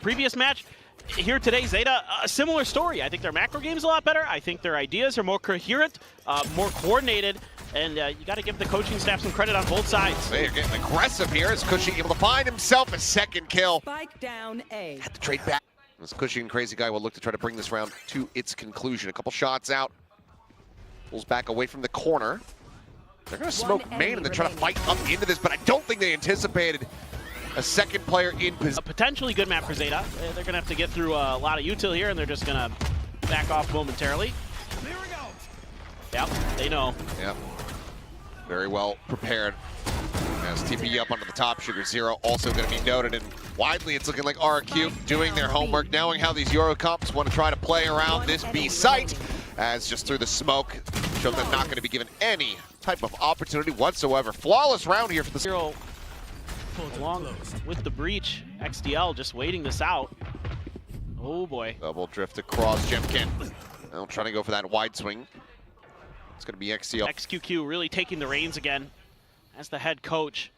previous match. Here today, ZETA, a similar story. I think their macro game's a lot better. I think their ideas are more coherent, more coordinated, and you got to give the coaching staff some credit on both sides. They're getting aggressive here. Is Qeon able to find himself a second kill? Spike down A. Had to trade back. This Qeon crazy guy will look to try to bring this round to its conclusion. A couple shots out. Pulls back away from the corner. They're going to smoke main and then try to fight up into this, but I don't think they anticipated a second player in position. A potentially good map for ZETA. They're going to have to get through a lot of util here, and they're just going to back off momentarily. There we go. Yep, they know. Yep. Very well prepared. As TP up onto the top, Sugar Zero also going to be noted, and widely it's looking like RRQ doing their homework, knowing how these Euro comps want to try to play around this B site, as just through the smoke, show them not going to be given any type of opportunity whatsoever. Flawless round here for the Zero along with the breach. XDL just waiting this out. Oh boy. Double drift across Jemkin. Now trying to go for that wide swing. It's going to be XDL. XQQ really taking the reins again as the head coach.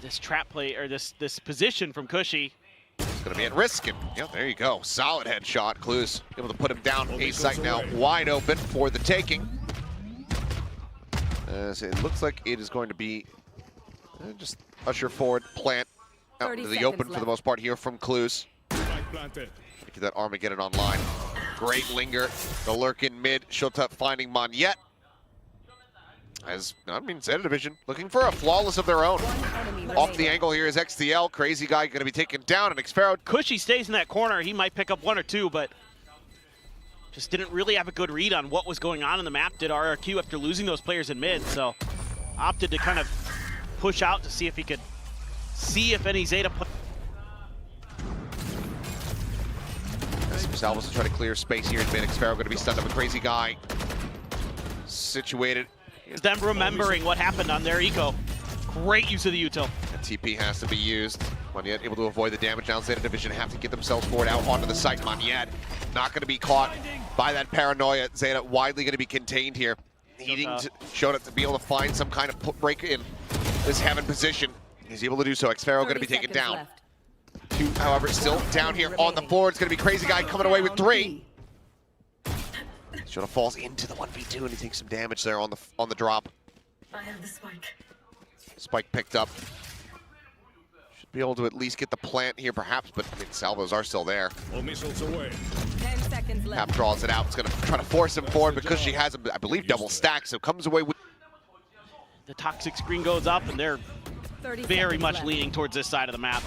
This trap play, or this position from Cushy. It's going to be at risk, and yeah, there you go. Solid headshot. Clues able to put him down. A site now wide open for the taking. As it looks like it is going to be just usher forward, plant out into the open for the most part here from Clues. Get that Armageddon online. Great linger. The lurk in mid. Shotap finding Monyet. As, I mean, ZETA Division looking for a flawless of their own. Off the angle here is XDL. Crazy guy going to be taken down, and Xpharaoh. Cushy stays in that corner. He might pick up one or two, but just didn't really have a good read on what was going on in the map. Did RRQ after losing those players in mid, so opted to kind of push out to see if he could see if any ZETA put. Salvos to try to clear space here in mid. Xpharaoh going to be stunned up. A crazy guy situated. Them remembering what happened on their eco. Great use of the util. And TP has to be used. Monyet able to avoid the damage. Now ZETA Division have to get themselves forward out onto the site. Monyet not going to be caught by that paranoia. ZETA widely going to be contained here. Needing to show it to be able to find some kind of break in this heaven position. He's able to do so. Xpharaoh going to be taken down. Left. Two, however, still down here on the floor. It's going to be Crazy Guy coming away with 3. Shota falls into the 1v2 and he takes some damage there on the drop. I have the spike. Spike picked up. Should be able to at least get the plant here, perhaps, but I mean, salvos are still there. All missiles away. 10 seconds left. Hap draws it out. It's going to try to force him forward because she has, I believe, double stack, so comes away with. The toxic screen goes up, and they're very much leaning towards this side of the map.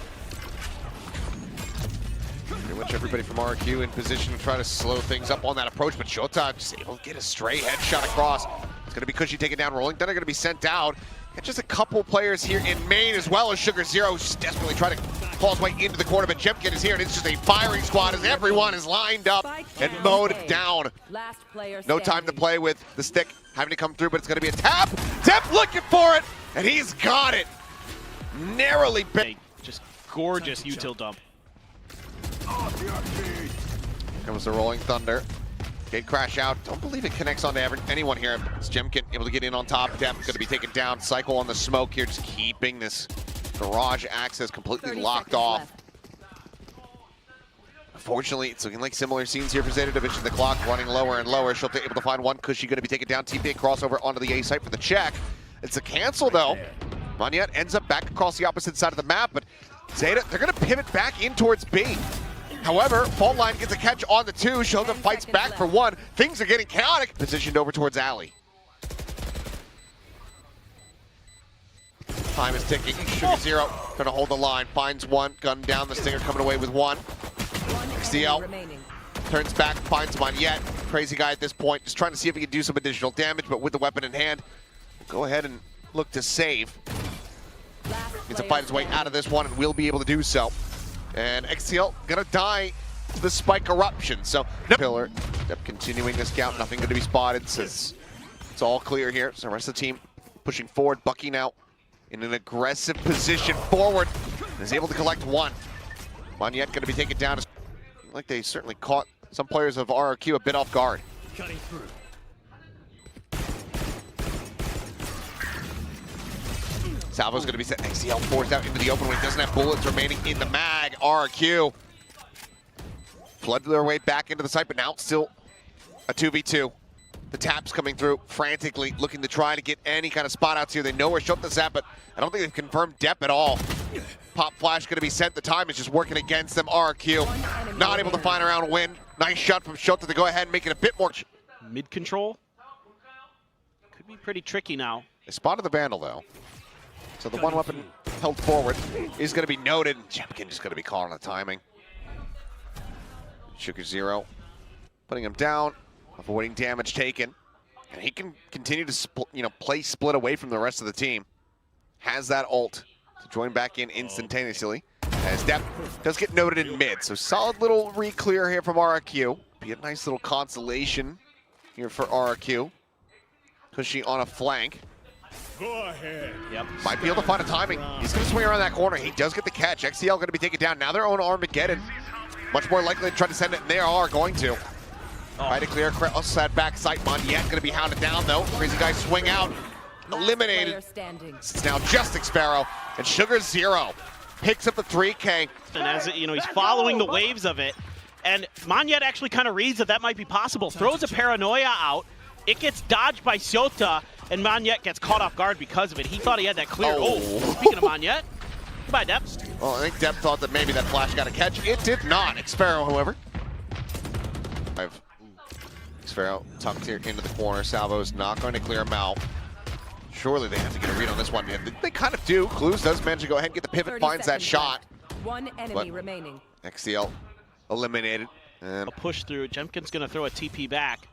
Pretty much everybody from RRQ in position to try to slow things up on that approach, but Shota just able to get a stray headshot across. It's going to be Cushy taken down, rolling. Then they're going to be sent out. And just a couple players here in main, as well as Sugar Zero, just desperately trying to claw his way into the corner, but Jemkin is here, and it's just a firing squad as everyone is lined up and mowed down. No time to play with the stick, having to come through, but it's going to be a tap. Tap looking for it, and he's got it. Narrowly bit. Just gorgeous util dump. Here comes the Rolling Thunder. Gate crash out. Don't believe it connects onto anyone here. It's Jemkin able to get in on top. Depth going to be taken down. Cycle on the smoke here, just keeping this garage access completely locked off. Unfortunately, it's looking like similar scenes here for ZETA Division. The clock running lower and lower. She'll be able to find one. Cushy going to be taken down. TP crossover onto the A site for the check. It's a cancel though. Monyet ends up back across the opposite side of the map, but ZETA, they're going to pivot back in towards B. However, Fault Line gets a catch on the 2. Sheldon fights back for 1. Things are getting chaotic. Positioned over towards Alley. Time is ticking. Sugar Zero trying to hold the line. Finds 1. Gun down. The Stinger coming away with 1. XDL turns back. Finds Monyet. Crazy guy at this point. Just trying to see if he can do some additional damage, but with the weapon in hand, go ahead and look to save. Needs to fight his way out of this one, and will be able to do so. And XTL gonna die to the spike eruption. So Pillar continuing this count, nothing going to be spotted. Says it's all clear here. So the rest of the team pushing forward. Bucky now in an aggressive position forward. And is able to collect 1. Monyet going to be taken down. Like they certainly caught some players of RRQ a bit off guard. Cutting through. Salvo's going to be set. XCL forced out into the open when he doesn't have bullets remaining in the mag. RRQ flood their way back into the site, but now it's still a 2v2. The taps coming through frantically, looking to try to get any kind of spot outs here. They know where Shota's at, but I don't think they've confirmed depth at all. Pop flash going to be sent. The time is just working against them. RRQ not able to find around a win. Nice shot from Shota to go ahead and make it a bit more. Mid control could be pretty tricky now. They spotted the Vandal though. So the one weapon held forward is going to be noted. Jemkin just going to be calling the timing. Sugar Zero putting him down, avoiding damage taken. And he can continue to play split away from the rest of the team. Has that ult to join back in instantaneously. As depth does get noted in mid. So solid little re-clear here from RRQ. Be a nice little consolation here for RRQ. Cushy on a flank. Go ahead. Yep. Might be able to find a timing. He's going to swing around that corner. He does get the catch. XCL going to be taken down. Now their own Armageddon. Much more likely to try to send it, and they are going to. Try to clear. Sad back sight. Mondiet going to be hounded down, though. Crazy guy swing out. Eliminated. It's now just Xfero. And Sugar Zero picks up the 3K. And as he's following the waves of it. And Mondiet actually kind of reads that might be possible. Throws a paranoia out. It gets dodged by Shota, and Mondiet gets caught off guard because of it. He thought he had that clear. Oh, speaking of Mondiet. Goodbye, Depp. Well, I think Depp thought that maybe that flash got a catch. It did not. Xfero, however. Xfero tucked here into the corner. Salvo's not going to clear him out. Surely they have to get a read on this one. They kind of do. Clues does manage to go ahead and get the pivot, finds that shot. One enemy remaining. XCL eliminated. And a push through. Jemkin's going to throw a TP back.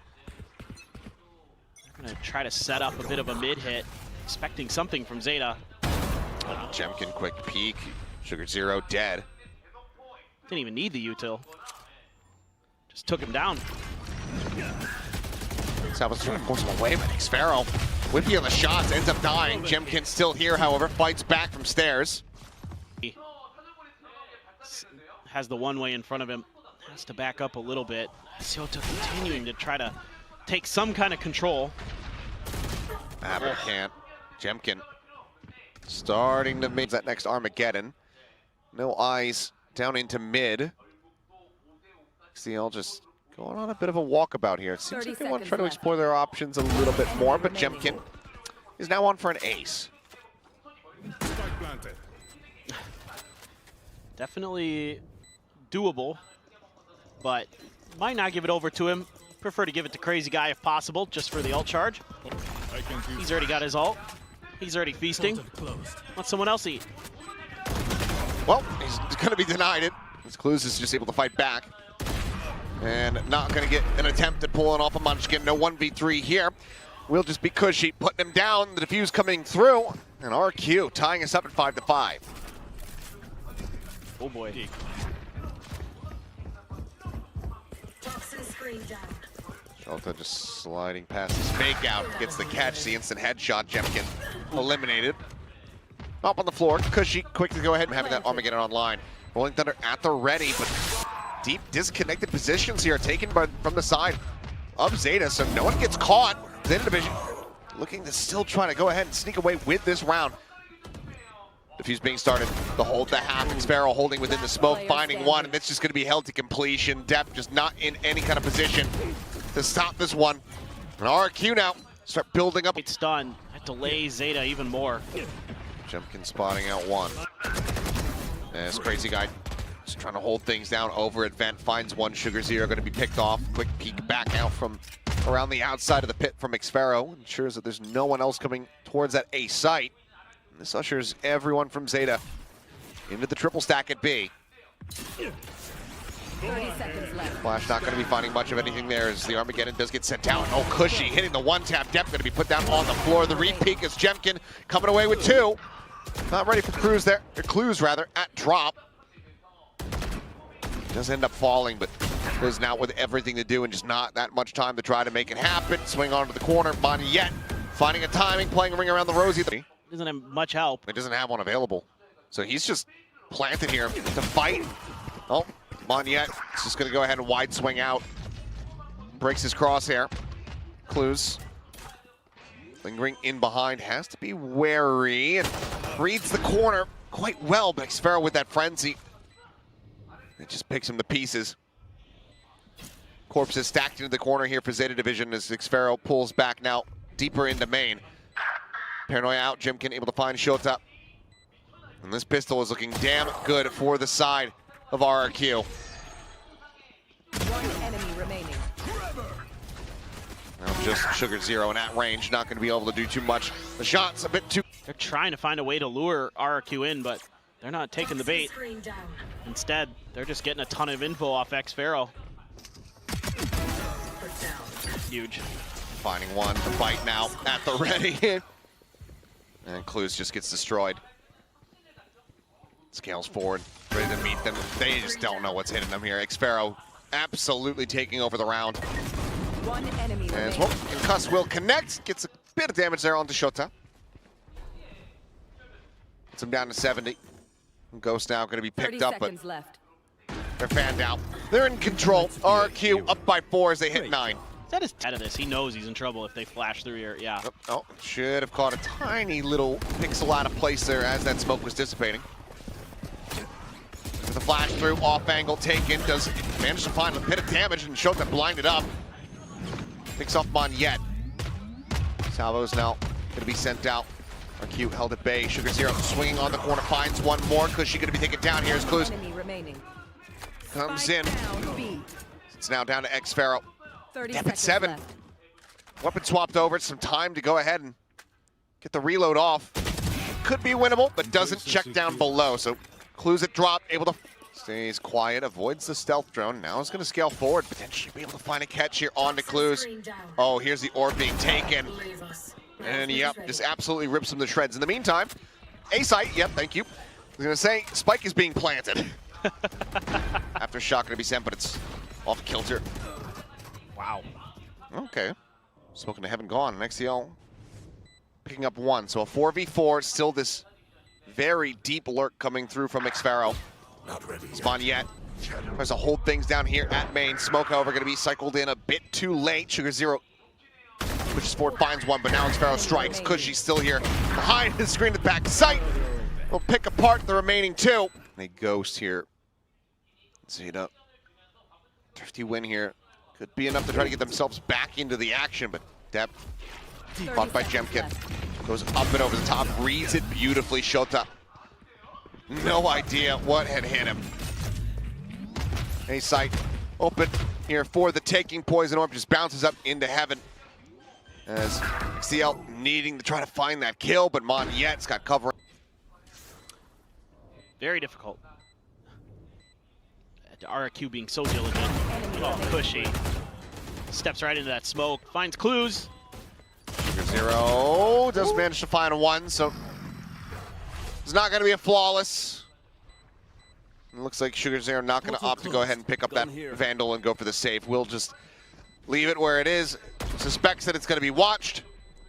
They're going to try to set up a bit of a mid hit, expecting something from ZETA. Jemkin quick peek. Sugar Zero dead. Didn't even need the util. Just took him down. Salvo's trying to force him away, but Xfero, whippy on the shots, ends up dying. Jemkin's still here, however, fights back from stairs. He has the one way in front of him. Has to back up a little bit. Shota continuing to try to take some kind of control. Aber can't. Jemkin starting to make that next Armageddon. No eyes down into mid. XCL just going on a bit of a walkabout here. It seems like they want to try to explore their options a little bit more, but Jemkin is now on for an ace. Definitely doable, but might not give it over to him. Prefer to give it to Crazy Guy if possible, just for the ult charge. He's already got his ult. He's already feasting. Let someone else eat. Well, he's going to be denied it. As Clues is just able to fight back. And not going to get an attempt at pulling off a Munchkin. No 1v3 here. Will just be Cushy putting him down. The defuse coming through. And RQ tying us up at 5-5. Oh boy. Shota just sliding past his fake out. Gets the catch, the instant headshot. Jemkin eliminated. Up on the floor. Cushy quick to go ahead and having that Armageddon online. Rolling Thunder at the ready, but deep disconnected positions here taken from the side of ZETA, so no one gets caught. ZETA Division looking to still try to go ahead and sneak away with this round. Defuse being started. The hold, the half. Xfero holding within the smoke, finding one, and it's just going to be held to completion. Depth just not in any kind of position to stop this one. And RRQ now start building up. It's done. That delays ZETA even more. Jemkin spotting out one. As Crazy Guy just trying to hold things down over at vent, finds one. Sugar Zero going to be picked off. Quick peek back out from around the outside of the pit from Xfero. Ensures that there's no one else coming towards that A site. And this ushers everyone from ZETA into the triple stack at B. 30 seconds left. Flash not going to be finding much of anything there as the Armageddon does get sent down. Oh, Cushy hitting the one-tap. Depth going to be put down on the floor. The re-peek is Jemkin coming away with two. Not ready for Clues there, or Clues rather, at drop. Does end up falling, but goes now with everything to do and just not that much time to try to make it happen. Swing onto the corner. Mondiet finding a timing, playing a ring around the rosy. Doesn't have much help. It doesn't have one available. So he's just planted here to fight. Oh, Mondiet is just going to go ahead and wide swing out. Breaks his crosshair. Clues lingering in behind, has to be wary. And reads the corner quite well, but Xfero with that frenzy. It just picks him to pieces. Corpses stacked into the corner here for Zeta Division as Xfero pulls back now deeper into main. Paranoia out, Jimkin able to find Shota. And this pistol is looking damn good for the side of RRQ. One enemy remaining. Now just Sugar Zero and at range, not going to be able to do too much. The shot's a bit too... They're trying to find a way to lure RRQ in, but they're not taking the bait. Instead, they're just getting a ton of info off Xfero. Huge. Finding one to fight now at the ready. And Clues just gets destroyed. Scales forward, ready to meet them. They just don't know what's hitting them here. Xfero absolutely taking over the round. One enemy As remaining. well, Concuss will connect. Gets a bit of damage there onto Shota. Gets him down to 70. Ghost now going to be 30 picked up, but seconds left. they're fanned out. They're in control. RRQ up by 4 as they hit 9. That is out of this. He knows he's in trouble if they flash through here. Yeah. Oh, should have caught a tiny little pixel out of place there as that smoke was dissipating. The flash through, off angle taken, does manage to find a bit of damage and Shota blinded up. Picks off Monyet. Salvo's now going to be sent out. RQ held at bay. Sugar Zero swinging on the corner, finds one more. Cushy going to be taken down here as Clues Enemy remaining. comes Spike in. down, B. It's now down to Xfero. 30 Dep at seconds 7. left. Weapon swapped over. Some time to go ahead and get the reload off. Could be winnable, but doesn't check down below. So Clues at drop, able to stays quiet, avoids the stealth drone. Now is going to scale forward, potentially be able to find a catch here on to Clues. Oh, here's the orb being taken. And yep, just absolutely rips him to shreds. In the meantime, A-site, yep, thank you. I was going to say, Spike is being planted. After shot going to be sent, but it's off kilter. Wow. Okay. Smoking to heaven gone. XCL picking up 1. So a 4v4, still this very deep lurk coming through from Xfero. Spawn yet. Tries to hold things down here at main. Smoke, however, going to be cycled in a bit too late. Sugar Zero pushes forward, finds one, but now Xfero strikes. Cushy's still here behind his screen at the back sight. Will pick apart the remaining 2. A ghost here. ZETA. Thrifty win here. Could be enough to try to get themselves back into the action, but Dep fought by Jemkin. Goes up and over the top, reads it beautifully. Shota. No idea what had hit him. A sight open here for the taking. Poison Orb just bounces up into heaven. As XCL needing to try to find that kill, but Monyet's got cover. Very difficult. RRQ being so diligent. Oh, Cushy. Steps right into that smoke, finds Clues. Sugar Zero does manage to find 1, so it's not going to be a flawless. It looks like Sugar Zero not going to opt to go ahead and pick up that Vandal and go for the save. We'll just leave it where it is. Suspects that it's going to be watched,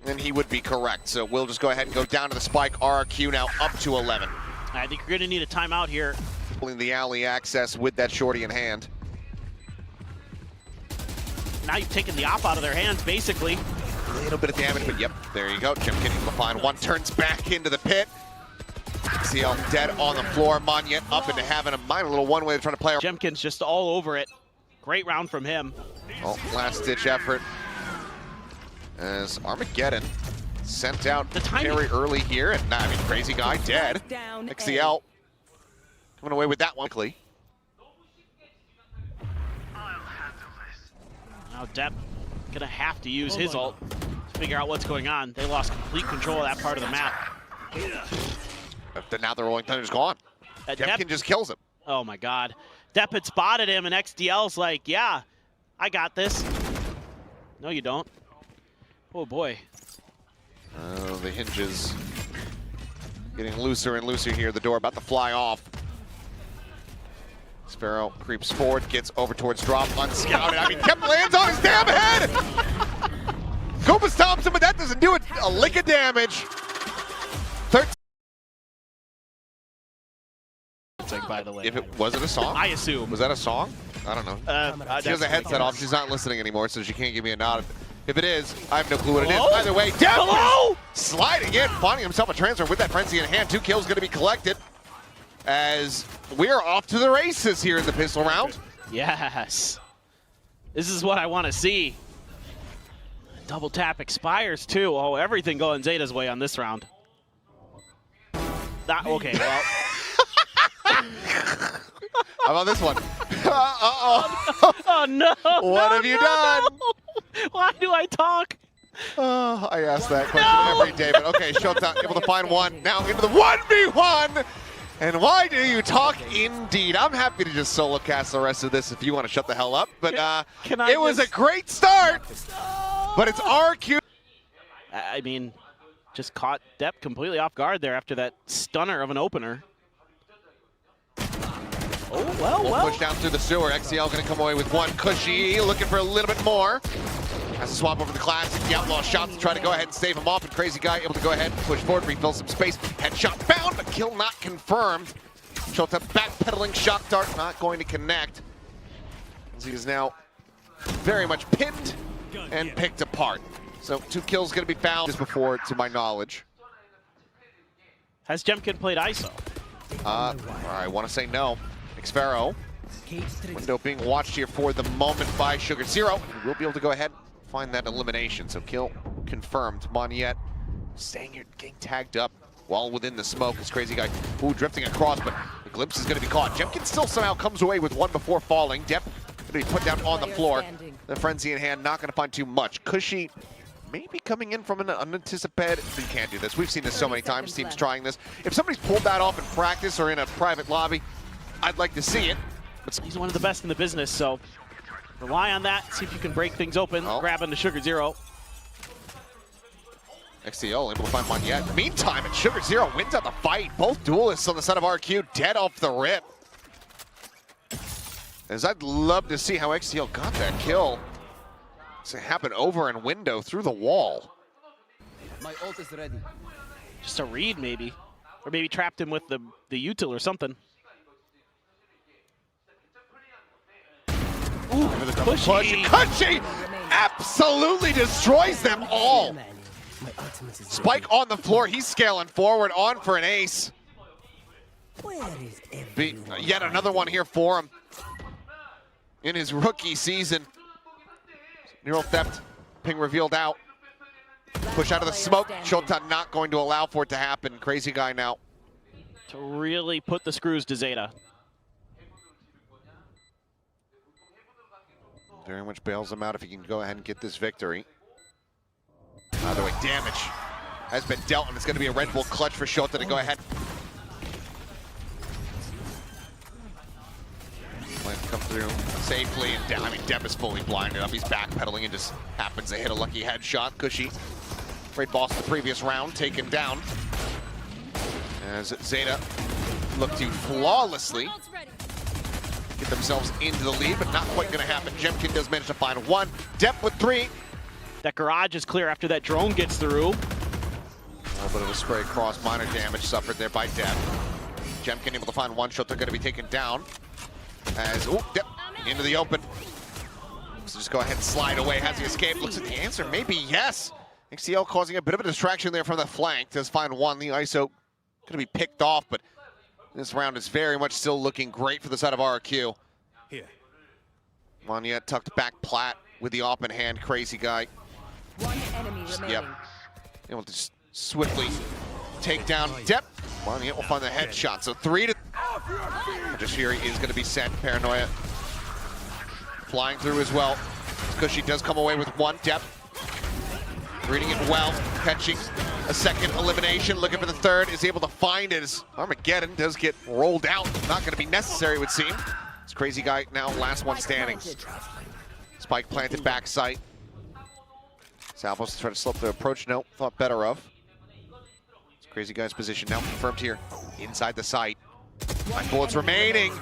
and he would be correct. So we'll just go ahead and go down to the spike. RRQ now up to 11. I think you're going to need a timeout here. Pulling the alley access with that shorty in hand. Now you've taken the op out of their hands, basically. A little bit of damage, but yep, there you go. Jimkin able to find 1, turns back into the pit. CL dead on the floor. Monyet up into having a minor little one-way to try to play. Jemkin's just all over it. Great round from him. Oh, last-ditch effort. As Armageddon sent out The timing. very early here, and I mean, crazy guy dead. Down XCL coming away with that one. Now Dep gonna have to use his ult to figure out what's going on. They lost complete control of that part of the map. Now the Rolling Thunder's gone. Jemkin just kills him. Oh my God. Dep had spotted him and XDL's like, yeah, I got this. No, you don't. Oh boy. The hinges getting looser and looser here. The door about to fly off. Sparrow creeps forward, gets over towards drop, unscouted. I mean, Kep lands on his damn head! Cobus Thompson, but that doesn't do it. A lick of damage. 13. By the way. If it was it a song? I assume. Was that a song? I don't know. She has a headset off. She's not listening anymore, so she can't give me a nod. If it is, I have no clue what it is. Hello? Either way, Depp Hello? sliding in, finding himself a transfer with that frenzy in hand. 2 kills going to be collected as we're off to the races here in the pistol round. Yes. This is what I want to see. Double tap expires too. Oh, everything going Zeta's way on this round. Okay, well. How about this one? Uh-oh. Oh, no. What have you done? No. Why do I talk? Oh, I ask that question every day, but okay, Showtime able to find one. Now into the 1v1. And why do you talk? Indeed. I'm happy to just solo cast the rest of this if you want to shut the hell up. But it was a great start, but it's RRQ. I mean, just caught Depp completely off guard there after that stunner of an opener. Oh, well. Push down through the sewer. XCL going to come away with one. Cushy looking for a little bit more. Has to swap over the classic. The outlaw shots to try to go ahead and stave him off. And Crazy Guy able to go ahead and push forward, refill some space. Headshot found, but kill not confirmed. Shota backpedaling shock dart, not going to connect. As he is now very much pinned and picked apart. So 2 kills going to be found just before, to my knowledge. Has Jemkin played ISO? I want to say no. Xfero. Window being watched here for the moment by Sugar Zero. We'll be able to go ahead and find that elimination. So kill confirmed. Moniette staying here, getting tagged up while within the smoke. This Crazy Guy, drifting across, but the glimpse is going to be caught. Jemkin still somehow comes away with one before falling. Depp going to be put down on the floor. The frenzy in hand, not going to find too much. Cushy maybe coming in from an unanticipated. You can't do this. We've seen this so many times. Teams trying this. If somebody's pulled that off in practice or in a private lobby, I'd like to see it. But He's one of the best in the business, so rely on that. See if you can break things open. Grab into Sugar Zero. XCL able to find Moniette. Meantime, and Sugar Zero wins out the fight. Both duelists on the side of RRQ dead off the rip. As I'd love to see how XCL got that kill. It's going to happen over in window through the wall. My ult is ready. Just a read, maybe. Or maybe trapped him with the util or something. Ooh, Cushy absolutely destroys them all. Spike on the floor. He's scaling forward, on for an ace. Yet another one here for him in his rookie season. Neural theft, ping revealed out. Push out of the smoke. Shota not going to allow for it to happen. Crazy Guy now. To really put the screws to Zeta. Very much bails him out if he can go ahead and get this victory. Either way, damage has been dealt, and it's going to be a Red Bull clutch for Shota to go ahead. Plan to come through safely, and I mean, Depp is fully blinded up. He's backpedaling and just happens to hit a lucky headshot. Cushy, great boss the previous round, taken down. As Zeta look to flawlessly get themselves into the lead, but not quite going to happen. Jemkin does manage to find one. Depp with 3. That garage is clear after that drone gets through. A little bit of a spray cross, minor damage suffered there by Depp. Jemkin able to find one. Shota going to be taken down. As, Depp into the open. So just go ahead and slide away. Has he escaped? Looks like the answer maybe yes. XCL causing a bit of a distraction there from the flank. Does find one. The ISO going to be picked off, but this round is very much still looking great for the side of RRQ. Here. Moniette tucked back plat with the open hand. Crazy Guy. One enemy remaining. Able to just swiftly take down Depp. Moniette will find the headshot. So 3 to... Just Fury is going to be sent. Paranoia flying through as well. Cushy does come away with one. Depp reading it well. Catching a second elimination. Looking for the third. Is able to find it as Armageddon does get rolled out. Not going to be necessary, it would seem. This Crazy Guy now last one standing. Spike planted back sight. Salvos to try to slip the approach. No, thought better of. This Crazy Guy's position now confirmed here inside the site. 9 bullets remaining.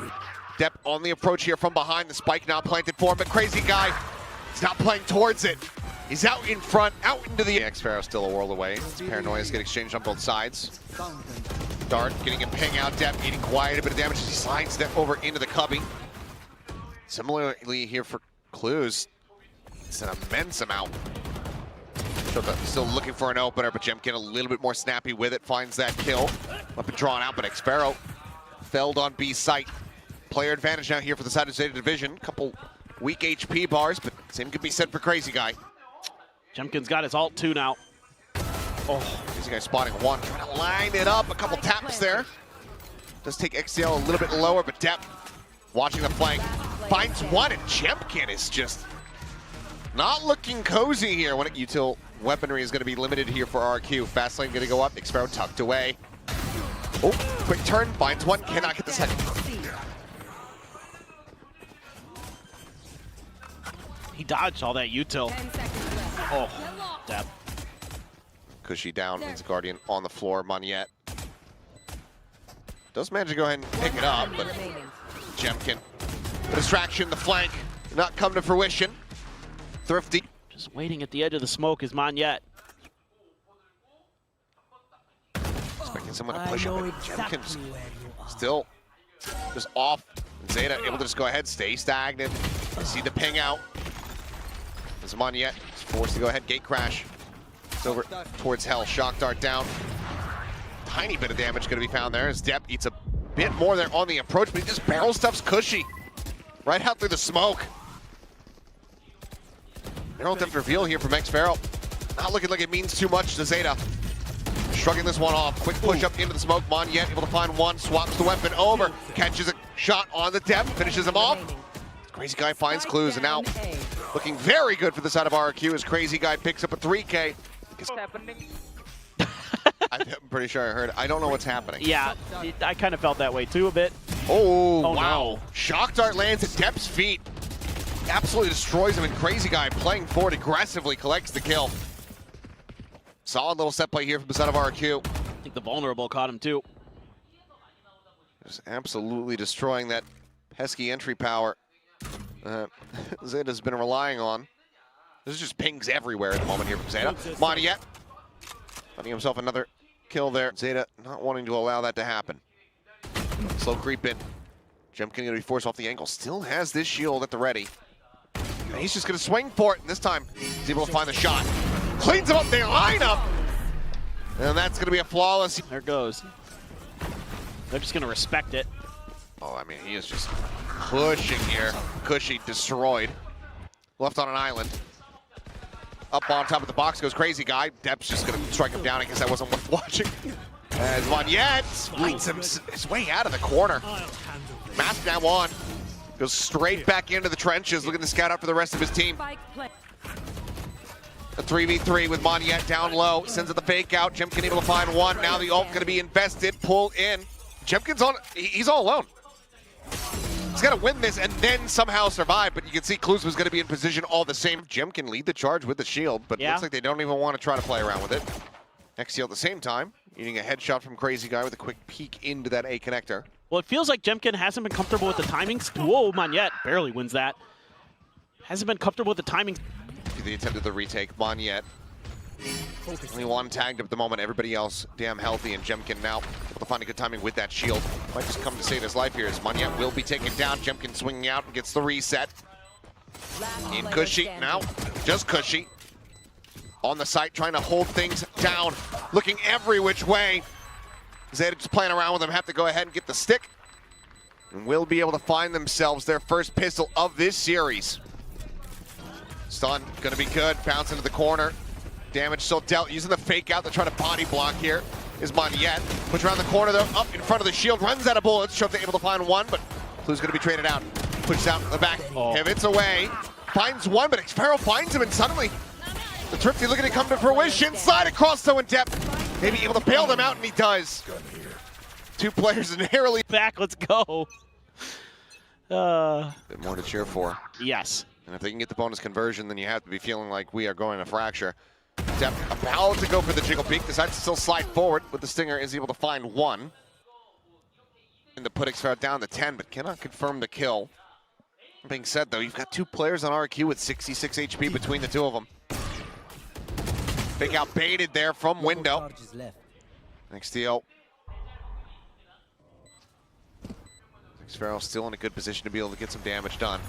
Depp on the approach here from behind. The spike now planted for him, but Crazy Guy is not playing towards it. He's out in front, out into the... Xfero still a world away. Paranoias get exchanged on both sides. Dart getting a ping out. Depp eating quite a bit of damage as he slides over into the cubby. Similarly here for Clues, it's an immense amount Still looking for an opener, but Jemkin a little bit more snappy with it. Finds that kill. Weapon drawn out, but Xpharaoh felled on B site. Player advantage now here for the side of ZETA Division. Couple weak HP bars, but same could be said for Crazy Guy. Jemkin's got his ult too now. Oh, Crazy Guy spotting one. Trying to line it up. A couple taps there. Does take XCL a little bit lower, but depth. Watching the flank. Finds one, and Jemkin is just not looking cozy here when util weaponry is going to be limited here for RRQ. Fast lane going to go up. Xpharaoh tucked away. Oh, quick turn. Finds one. Cannot get the second. He dodged all that util. Oh, depth. Cushy down. Needs a Guardian on the floor. Moniette does manage to go ahead and pick it up, but Jemkin. The distraction, the flank, did not come to fruition. Thrifty. Just waiting at the edge of the smoke is Moniette. Expecting someone to push him, but Jemkin's still just off. ZETA able to just go ahead, stay stagnant. See the ping out. As Moniette is forced to go ahead, gate crash. It's over towards Hell. Shock dart down. Tiny bit of damage going to be found there as Depp eats a bit more there on the approach, but he just barrel stuffs Cushy right out through the smoke. Barrel depth reveal here from Xpharaoh. Not looking like it means too much to ZETA. Shrugging this one off. Quick push up into the smoke. Moniette able to find one, swaps the weapon over, catches a shot on the depth, finishes him off. Crazy Guy finds clues, and now looking very good for the side of RRQ as Crazy Guy picks up a 3K. What's happening? I'm pretty sure I heard. I don't know what's happening. Yeah, I kind of felt that way too a bit. Oh, wow. No. Shock dart lands at Depp's feet. Absolutely destroys him, and Crazy Guy playing forward aggressively collects the kill. Solid little set play here from the side of RRQ. I think the vulnerable caught him too. Just absolutely destroying that pesky entry power ZETA's been relying on. This is just pings everywhere at the moment here from ZETA. Moniette finding himself another kill there. ZETA not wanting to allow that to happen. Slow creep in. Jemkin going to be forced off the ankle. Still has this shield at the ready. And he's just going to swing for it. And this time, he's able to find the shot. Cleans him up. They line up. And that's going to be a flawless. There it goes. They're just going to respect it. Oh, I mean, he is just pushing here. Cushy destroyed. Left on an island. Up on top of the box goes Crazy Guy. Depp's just going to strike him down. I guess that wasn't worth watching. As Moniette finds him his way out of the corner. Mask now on. Goes straight back into the trenches, looking to scout out for the rest of his team. A 3v3 with Moniette down low. Sends it the fake out. Jemkin able to find one. Now the ult going to be invested. Pull in. Jemkin's on. He's all alone. He's got to win this and then somehow survive, but you can see Clues was going to be in position all the same. Jim can lead the charge with the shield, but it looks like they don't even want to try to play around with it. XCL at the same time, eating a headshot from Crazy Guy with a quick peek into that A connector. Well, it feels like Jemkin hasn't been comfortable with the timings. Whoa, Moniette barely wins that. Hasn't been comfortable with the timing. The attempt at the retake, Moniette. Only one tagged up at the moment, everybody else damn healthy, and Jemkin now able to find a good timing with that shield. Might just come to save his life here as Moniette will be taken down. Jemkin swinging out and gets the reset. In Cushy now, just Cushy. On the site, trying to hold things down, looking every which way. ZETA just playing around with them, have to go ahead and get the stick. And will be able to find themselves their first pistol of this series. Stun, gonna be good, bounce into the corner. Damage still dealt, using the fake out to try to body block here is Moniette. Push around the corner though, up in front of the shield, runs out of bullets. Shove able to find one, but Clue's gonna be traded out. Pushes out the back, pivots away, finds one, but Xpharaoh finds him, and suddenly the Thrifty looking to come to fruition. Slide across though in depth. Maybe able to bail them out, and he does. Two players narrowly Back, let's go. bit more to cheer for. Yes. And if they can get the bonus conversion, then you have to be feeling like we are going to fracture. Depp about to go for the jiggle peek, decides to still slide forward, but the Stinger is able to find one. And the put Xpharaoh down to 10, but cannot confirm the kill. That being said, though, you've got two players on RRQ with 66 HP between the two of them. Fake out baited there from window. Next deal. Xpharaoh still in a good position to be able to get some damage done.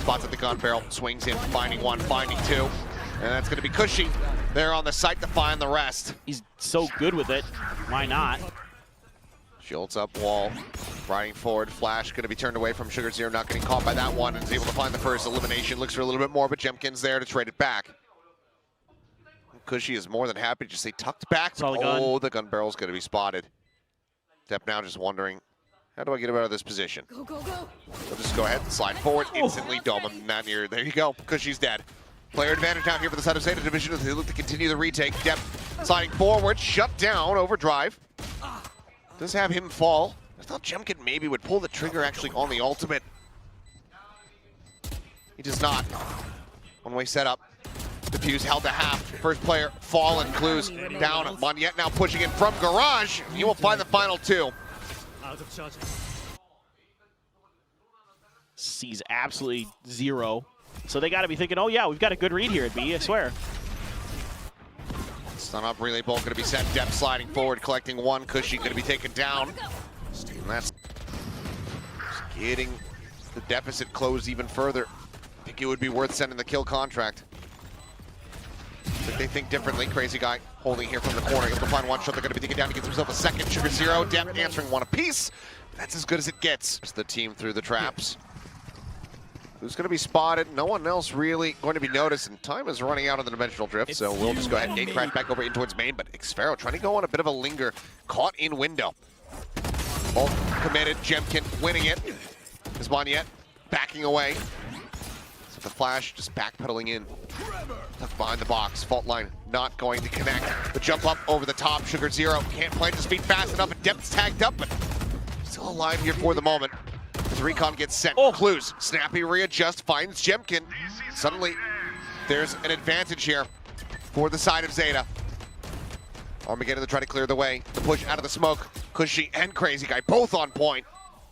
Spots at the gun barrel, swings in, finding one, finding two. And that's going to be Cushy there on the site to find the rest. He's so good with it. Why not? Shields up, wall, riding forward. Flash going to be turned away from Sugar Zero, not getting caught by that one, and is able to find the first elimination. Looks for a little bit more, but Jemkin's there to trade it back. Cushy is more than happy to just stay tucked back. But, oh, the gun barrel's going to be spotted. Depp now just wondering, how do I get him out of this position? Go, go, go. So just go ahead and slide forward, instantly dome him. Not near. There you go. Cushy's dead. Player advantage out here for the side of ZETA division as they look to continue the retake. Depp sliding forward, shut down, overdrive. Does have him fall. I thought Jemkin maybe would pull the trigger actually on the ultimate. He does not. One-way setup. Diffuse held to half. First player fallen. Clues down. Monyet now pushing in from Garage. He will find the final two. Out of charge. Sees absolutely zero. So they got to be thinking, oh yeah, we've got a good read here at B, I swear. Stun up relay bolt going to be set. Depp sliding forward, collecting one. Cushy going to be taken down. And that's getting the deficit closed even further. I think it would be worth sending the kill contract. But they think differently. Crazy guy holding here from the corner. Able to find one shot. They're going to be taken down. He gets himself a second. Sugar Zero. Depp answering one apiece. That's as good as it gets. It's the team through the traps. Who's going to be spotted? No one else really going to be noticed, and time is running out on the dimensional drift, so we'll just go ahead and gate crash back over in towards main, but Xfero trying to go on a bit of a linger, caught in window. Ult committed, Jemkin winning it. Is Monyet backing away. So the Flash just backpedaling in. Tucked behind the box, fault line not going to connect. The jump up over the top, Sugar Zero can't plant his feet fast enough, and Depth's tagged up, but still alive here for the moment. As Recon gets sent, Clues, snappy readjust, finds Jemkin. Suddenly, there's an advantage here for the side of ZETA. Armageddon to try to clear the way. The push out of the smoke. Cushy and Crazy Guy, both on point,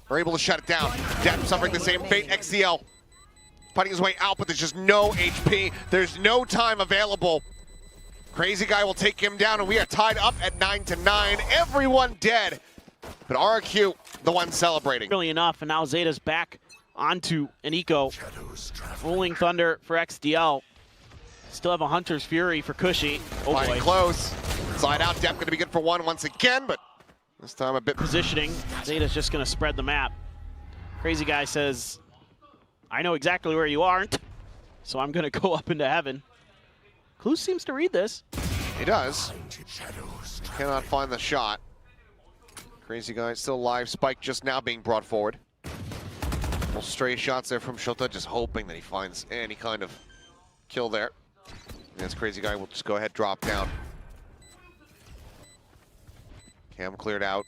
are able to shut it down. Depp suffering the same fate. XCL fighting his way out, but there's just no HP. There's no time available. Crazy Guy will take him down, and we are tied up at 9-9. Everyone dead. But RRQ, the one celebrating. Really enough, and now ZETA's back onto an eco. Rolling Thunder for XDL. Still have a Hunter's Fury for Cushy. Oh boy. Close. Slide out, Depp going to be good for one once again, but this time a bit. Positioning, ZETA's just going to spread the map. Crazy Guy says, I know exactly where you aren't, so I'm going to go up into heaven. Clues seems to read this. He does. Cannot find the shot. Crazy Guy still alive. Spike just now being brought forward. Little stray shots there from Shota, just hoping that he finds any kind of kill there. And this Crazy Guy will just go ahead, drop down. Cam cleared out.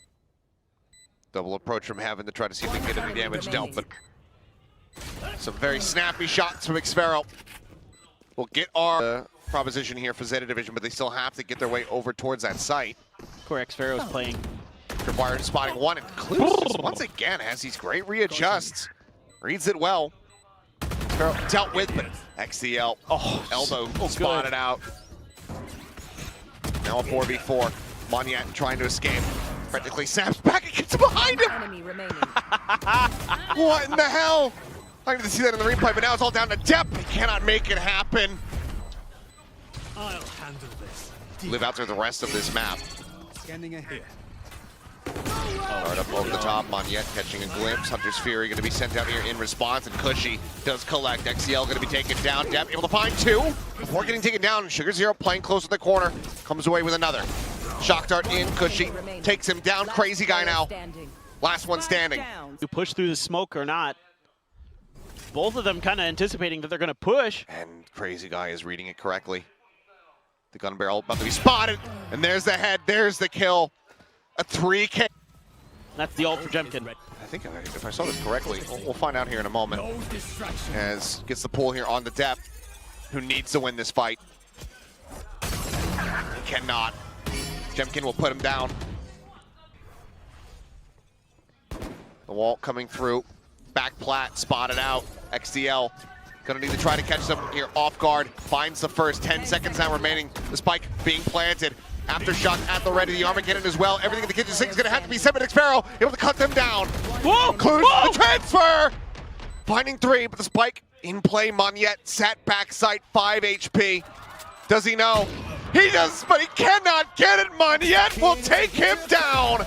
Double approach from Heaven to try to see if they can get any damage dealt, but some very snappy shots from Xfero. We'll get our proposition here for ZETA division, but they still have to get their way over towards that site. Poor Xfero is playing. Required spotting one, and Clues just once again has these great readjusts. Reads it well. Xfero dealt with, but XCL elbow spotted out. Now a 4v4. Monyet trying to escape. Practically snaps back and gets behind him. Enemy remaining. What in the hell? I need to see that in the replay, but now it's all down to Depp. He cannot make it happen. I'll handle this. Live out through the rest of this map. Scanning ahead. Right up over the top, Monyet catching a glimpse. Hunter's Fury going to be sent out here in response, and Cushy does collect. XCL going to be taken down. Depp able to find two. Before getting taken down, Sugar Zero playing close to the corner. Comes away with another. Shock dart in, Cushy takes him down. Crazy Guy now. Last one standing. You push through the smoke or not. Both of them kind of anticipating that they're going to push. And Crazy Guy is reading it correctly. The gun barrel about to be spotted. And there's the head, there's the kill. A 3K. That's the ult for Jemkin. I think if I saw this correctly, we'll find out here in a moment. As gets the pull here on the Depp, who needs to win this fight. He cannot. Jemkin will put him down. The wall coming through. Back plat, spotted out. XDL gonna need to try to catch them here off guard. Finds the first, 10 seconds now remaining. The spike being planted. Aftershock at the ready, the Armageddon as well. Everything in the kitchen sink is gonna have to be sent, but Xfero able to cut them down. Whoa! Includes Whoa! the transfer! Finding three, but the spike in play. Monyet sat back sight, 5 HP. Does he know? He does, but he cannot get it. Yet will take him down.